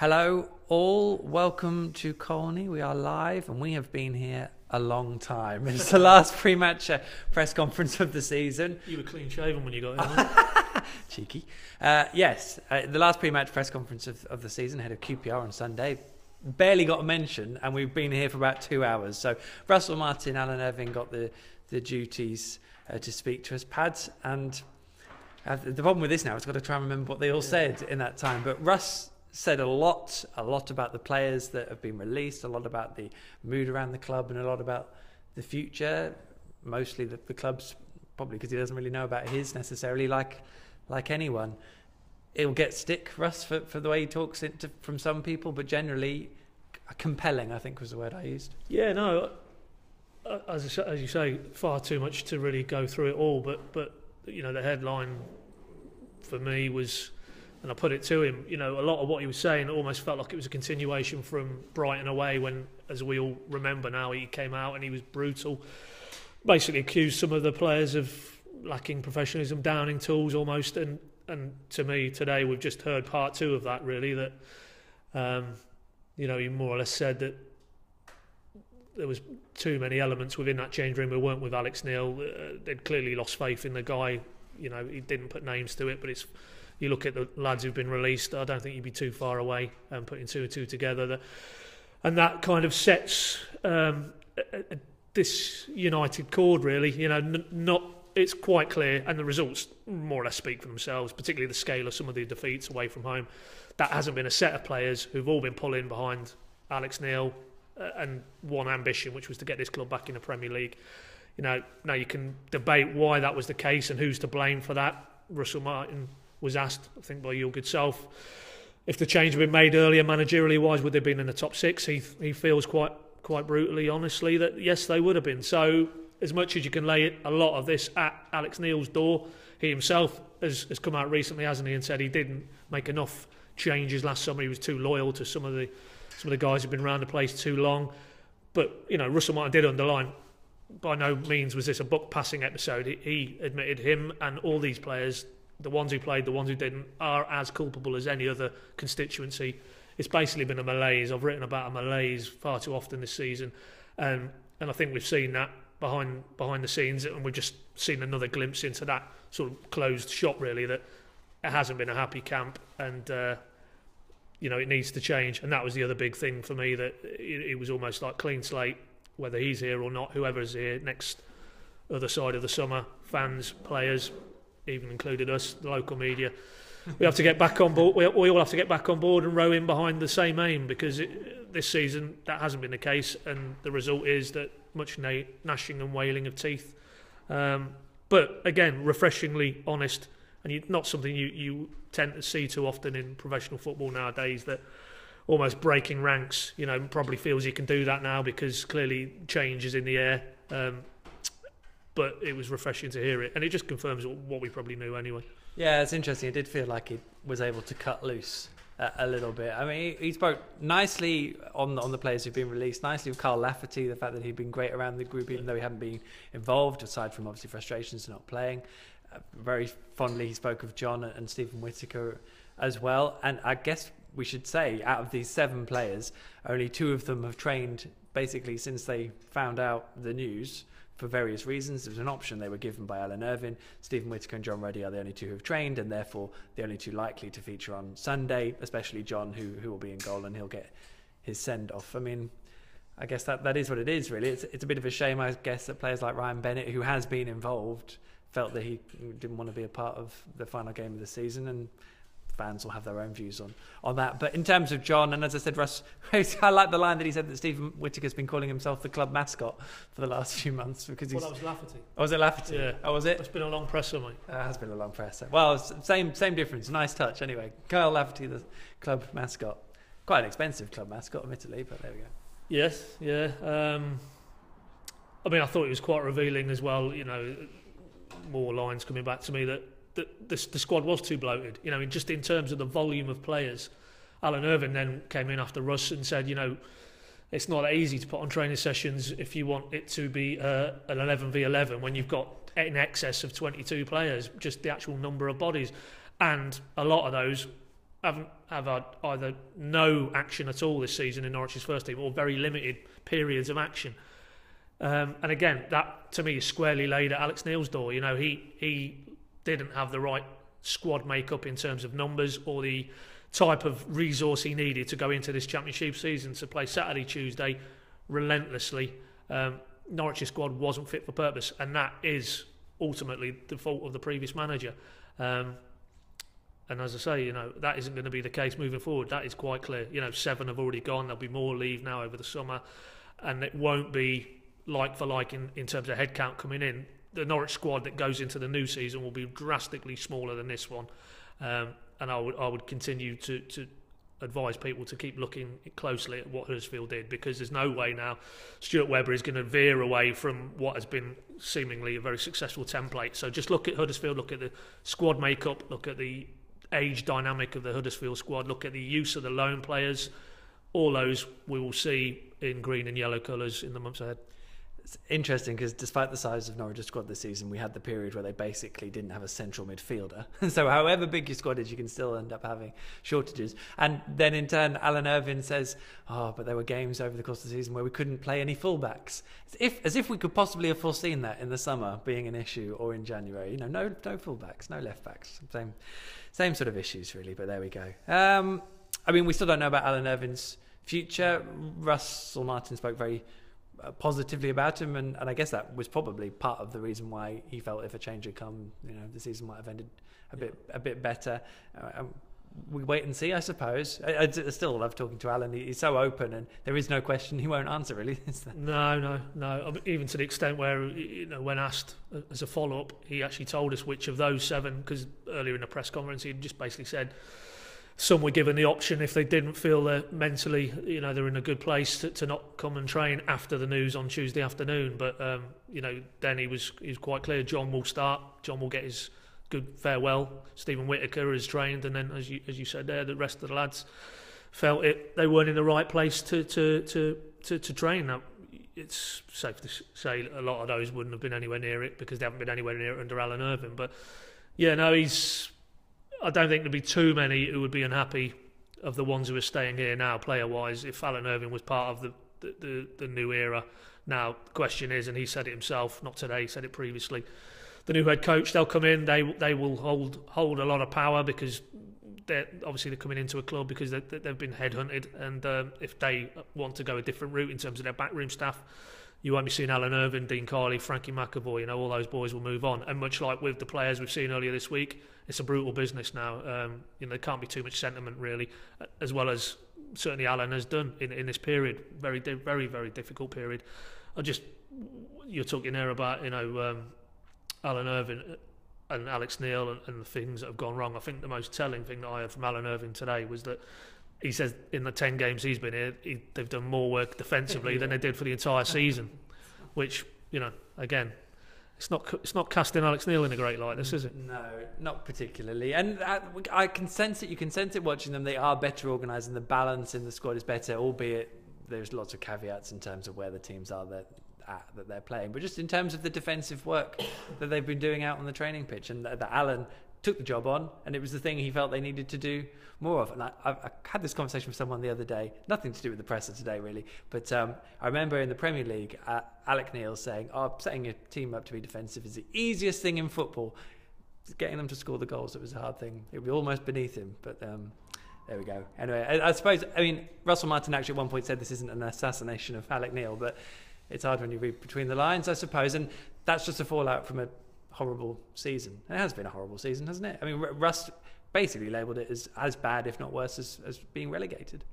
Hello all, welcome to Colney. We are live and we have been here a long time. It's the last pre-match press conference of the season. You were clean shaven when you got in. Cheeky. The last pre-match press conference of the season, ahead of QPR on Sunday. Barely got a mention and we've been here for about 2 hours. So Russell Martin, Alan Irvine got the duties to speak to us. Pads, and the problem with this now is I've got to try and remember what they all said in that time. But Russ said a lot about the players that have been released, a lot about the mood around the club, and a lot about the future. Mostly the club's, probably because he doesn't really know about his necessarily, like anyone. It'll get stick, Russ, for the way he talks from some people, but generally compelling, I think was the word I used. Yeah, no, as you say, far too much to really go through it all. But you know, the headline for me was, and I put it to him, you know, a lot of what he was saying almost felt like it was a continuation from Brighton away when, as we all remember now, he came out and he was brutal. Basically accused some of the players of lacking professionalism, downing tools almost. And to me, today, we've just heard part two of that, really, that, you know, he more or less said that there was too many elements within that change room who weren't with Alex Neil. They'd clearly lost faith in the guy. You know, he didn't put names to it, but it's... You look at the lads who've been released, I don't think you'd be too far away putting two and two together. And that kind of sets this united chord, really. You know, it's quite clear, and the results more or less speak for themselves, particularly the scale of some of the defeats away from home. That hasn't been a set of players who've all been pulling behind Alex Neil and one ambition, which was to get this club back in the Premier League. You know, now you can debate why that was the case and who's to blame for that. Russell Martin was asked, I think by your good self, if the change had been made earlier managerially wise, would they have been in the top six? He feels quite brutally, honestly, that yes, they would have been. So as much as you can lay a lot of this at Alex Neil's door, he himself has come out recently, hasn't he, and said he didn't make enough changes last summer. He was too loyal to some of the guys who've been around the place too long. But you know, Russell Martin did underline, by no means was this a buck passing episode. He admitted him and all these players, the ones who played, the ones who didn't, are as culpable as any other constituency. It's basically been a malaise. I've written about a malaise far too often this season, and I think we've seen that behind the scenes, and we've just seen another glimpse into that sort of closed shop, really, that it hasn't been a happy camp, and you know, it needs to change. And that was the other big thing for me, that it was almost like clean slate, whether he's here or not, whoever's here next other side of the summer, fans, players, even included us, the local media. We have to get back on board. We all have to get back on board and row in behind the same aim, because this season that hasn't been the case, and the result is that much gnashing and wailing of teeth. But again, refreshingly honest, and not something you tend to see too often in professional football nowadays. That almost breaking ranks. You know, probably feels he can do that now because clearly change is in the air. But it was refreshing to hear it, and it just confirms what we probably knew anyway. Yeah, it's interesting. It did feel like he was able to cut loose a little bit. I mean, he spoke nicely on the players who've been released, nicely with Carl Lafferty, the fact that he'd been great around the group, even though he hadn't been involved, aside from obviously frustrations of not playing. Very fondly, he spoke of John and Stephen Whittaker as well. And I guess we should say, out of these 7 players, only 2 of them have trained basically since they found out the news. For various reasons, there was an option they were given by Alan Irvine. Stephen Whittaker and John Ruddy are the only 2 who have trained, and therefore the only 2 likely to feature on Sunday, especially John, who will be in goal, and he'll get his send-off. I mean, I guess that is what it is, really. It's a bit of a shame, I guess, that players like Ryan Bennett, who has been involved, felt that he didn't want to be a part of the final game of the season, and fans will have their own views on that. But in terms of John, and as I said, Russ, I like the line that he said that Stephen Whittaker's been calling himself the club mascot for the last few months, because that was Lafferty. Oh, was it Lafferty? Yeah. Oh, was it? It's been a long presser, mate. It has been a long presser. Well, same difference. Nice touch, anyway. Kyle Lafferty, the club mascot. Quite an expensive club mascot, admittedly, but there we go. Yes, yeah. I mean, I thought it was quite revealing as well. You know, more lines coming back to me that the squad was too bloated. You know, just in terms of the volume of players. Alan Irvine then came in after Russ and said, you know, it's not that easy to put on training sessions if you want it to be an 11v11 when you've got in excess of 22 players, just the actual number of bodies. And a lot of those have had either no action at all this season in Norwich's first team or very limited periods of action. And again, that to me is squarely laid at Alex Neil's door. You know, he didn't have the right squad makeup in terms of numbers or the type of resource he needed to go into this championship season to play Saturday, Tuesday relentlessly. Norwich's squad wasn't fit for purpose, and that is ultimately the fault of the previous manager. And as I say, you know, that isn't going to be the case moving forward. That is quite clear. You know, 7 have already gone. There'll be more leave now over the summer, and it won't be like for like in terms of headcount coming in. The Norwich squad that goes into the new season will be drastically smaller than this one, and I would continue to advise people to keep looking closely at what Huddersfield did, because there's no way now Stuart Webber is going to veer away from what has been seemingly a very successful template. So just look at Huddersfield, look at the squad makeup, look at the age dynamic of the Huddersfield squad, look at the use of the loan players. All those we will see in green and yellow colours in the months ahead. It's interesting because despite the size of Norwich's squad this season, we had the period where they basically didn't have a central midfielder. So however big your squad is, you can still end up having shortages. And then in turn, Alan Irvine says, but there were games over the course of the season where we couldn't play any fullbacks. As if we could possibly have foreseen that in the summer being an issue, or in January. You know, no fullbacks, no left backs. Same sort of issues really, but there we go. I mean, we still don't know about Alan Irvine's future. Russell Martin spoke very positively about him, and I guess that was probably part of the reason why he felt if a change had come, you know, the season might have ended a bit better. We wait and see, I suppose. I still love talking to Alan. He's so open, and there is no question he won't answer, really. No. I mean, even to the extent where, you know, when asked as a follow-up, he actually told us which of those 7, because earlier in the press conference he just basically said some were given the option if they didn't feel that mentally, you know, they're in a good place to not come and train after the news on Tuesday afternoon. But you know, then he was quite clear. John will start. John will get his good farewell. Stephen Whittaker is trained, and then as you said there, the rest of the lads felt they weren't in the right place to train. Now, it's safe to say a lot of those wouldn't have been anywhere near it because they haven't been anywhere near it under Alan Irvine. But yeah, no, I don't think there'd be too many who would be unhappy of the ones who are staying here now, player-wise, if Alan Irvine was part of the new era. Now, the question is, and he said it himself, not today, he said it previously, the new head coach, they'll come in, they will hold a lot of power because they're coming into a club because they've been headhunted, and if they want to go a different route in terms of their backroom staff, you won't be seeing Alan Irvine, Dean Carley, Frankie McAvoy, you know, all those boys will move on. And much like with the players we've seen earlier this week, it's a brutal business now. You know, there can't be too much sentiment really, as well as certainly Alan has done in this period, very, very difficult period. You're talking there about, you know, Alan Irvine and Alex Neil and the things that have gone wrong. I think the most telling thing that I heard from Alan Irvine today was that he says in the 10 games he's been here, they've done more work defensively than they did for the entire season, which, you know, again, it's not casting Alex Neil in a great light, this, is it? No, not particularly. And I can sense it. You can sense it watching them. They are better organised, and the balance in the squad is better, albeit there's lots of caveats in terms of where the teams are that they're playing. But just in terms of the defensive work that they've been doing out on the training pitch, and that Alan took the job on, and it was the thing he felt they needed to do more of. And I had this conversation with someone the other day, nothing to do with the presser today really, but I remember in the Premier League, Alec Neil saying, setting your team up to be defensive is the easiest thing in football. Getting them to score the goals, it was a hard thing. It would be almost beneath him, but there we go. Anyway, I suppose, I mean, Russell Martin actually at one point said this isn't an assassination of Alec Neil, but it's hard when you read between the lines, I suppose, and that's just a fallout from a horrible season. It has been a horrible season, hasn't it? I mean, Russ basically labelled it as bad, if not worse, as being relegated.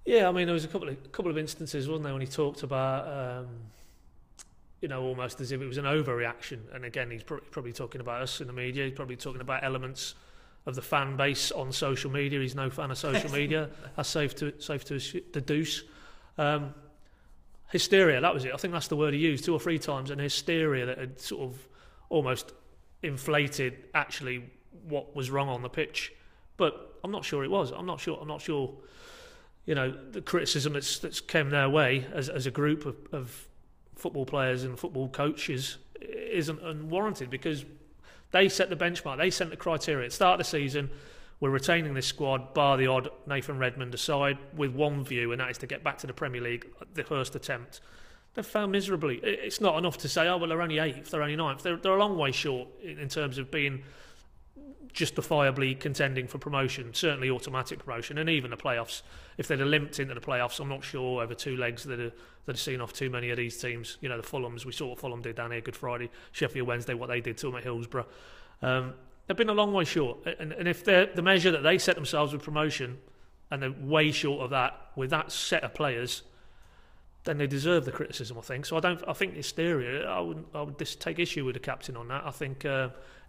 Yeah, I mean, there was a couple of instances, wasn't there, when he talked about, you know, almost as if it was an overreaction. And again, he's probably talking about us in the media. He's probably talking about elements of the fan base on social media. He's no fan of social media. That's safe to deduce. Hysteria, that was it. I think that's the word he used 2 or 3 times. And hysteria that had sort of almost inflated actually what was wrong on the pitch, but I'm not sure it was. I'm not sure. You know, the criticism that's came their way as a group of football players and football coaches isn't unwarranted, because they set the benchmark. They set the criteria at the start of the season. we're retaining this squad, bar the odd Nathan Redmond aside, with one view, and that is to get back to the Premier League at the first attempt. They've failed miserably. It's not enough to say, oh, well, they're only 8th, they're only 9th. They're a long way short in terms of being justifiably contending for promotion, certainly automatic promotion, and even the playoffs. If they'd have limped into the playoffs, I'm not sure over 2 legs they'd have seen off too many of these teams. You know, the Fulhams, we saw what Fulham did down here Good Friday, Sheffield Wednesday, what they did to them at Hillsborough. They've been a long way short, and if they're the measure that they set themselves with promotion, and they're way short of that with that set of players, then they deserve the criticism, I think. So I think hysteria, I would just take issue with the captain on that. I think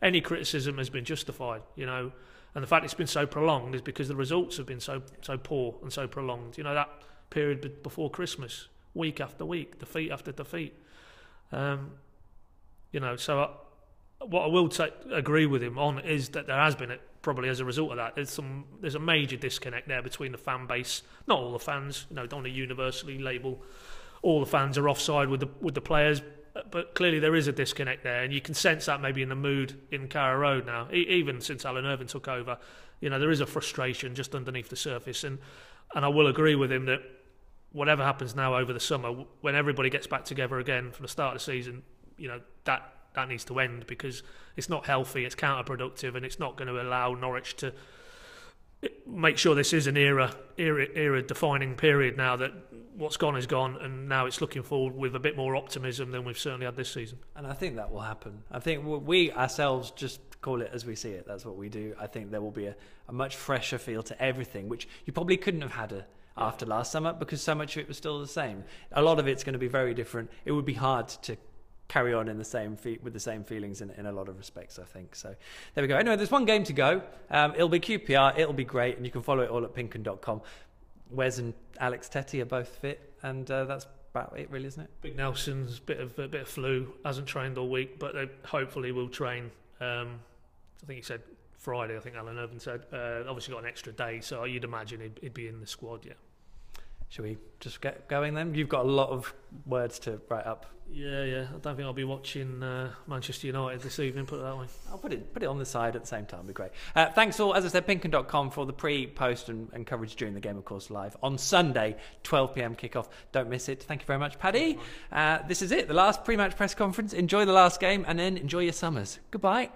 any criticism has been justified, you know, and the fact it's been so prolonged is because the results have been so poor and so prolonged. You know, that period before Christmas, week after week, defeat after defeat. You know, so what I will agree with him on is that there has been, probably as a result of that, there's a major disconnect there between the fan base. Not all the fans, you know, don't want to universally label all the fans are offside with the players, but clearly there is a disconnect there, and you can sense that maybe in the mood in Carrow Road now. Even since Alan Irvine took over, you know, there is a frustration just underneath the surface, and I will agree with him that whatever happens now over the summer, when everybody gets back together again from the start of the season, you know, that needs to end, because it's not healthy, it's counterproductive, and it's not going to allow Norwich to make sure this is an era defining period now, that what's gone is gone, and now it's looking forward with a bit more optimism than we've certainly had this season. And I think that will happen. I think we ourselves just call it as we see it. That's what we do. I think there will be a much fresher feel to everything, which you probably couldn't have had after last summer, because so much of it was still the same. A lot of it's going to be very different. It would be hard to carry on in the same with the same feelings in a lot of respects, I think. So there we go. Anyway, there's one game to go. It'll be QPR. It'll be great, and you can follow it all at pinkun.com. Wes and Alex Tetty are both fit, and that's about it, really, isn't it? Big Nelson's bit of flu, hasn't trained all week, but they hopefully will train. I think he said Friday. I think Alan Irvine said. Obviously got an extra day, so you'd imagine he'd be in the squad. Yeah. Shall we just get going then? You've got a lot of words to write up. Yeah. I don't think I'll be watching Manchester United this evening, put it that way. I'll put it on the side at the same time. It'll be great. Thanks all, as I said, pinkun.com for the pre, post and coverage during the game, of course, live on Sunday, 12 p.m. kickoff. Don't miss it. Thank you very much, Paddy. This is it, the last pre-match press conference. Enjoy the last game, and then enjoy your summers. Goodbye.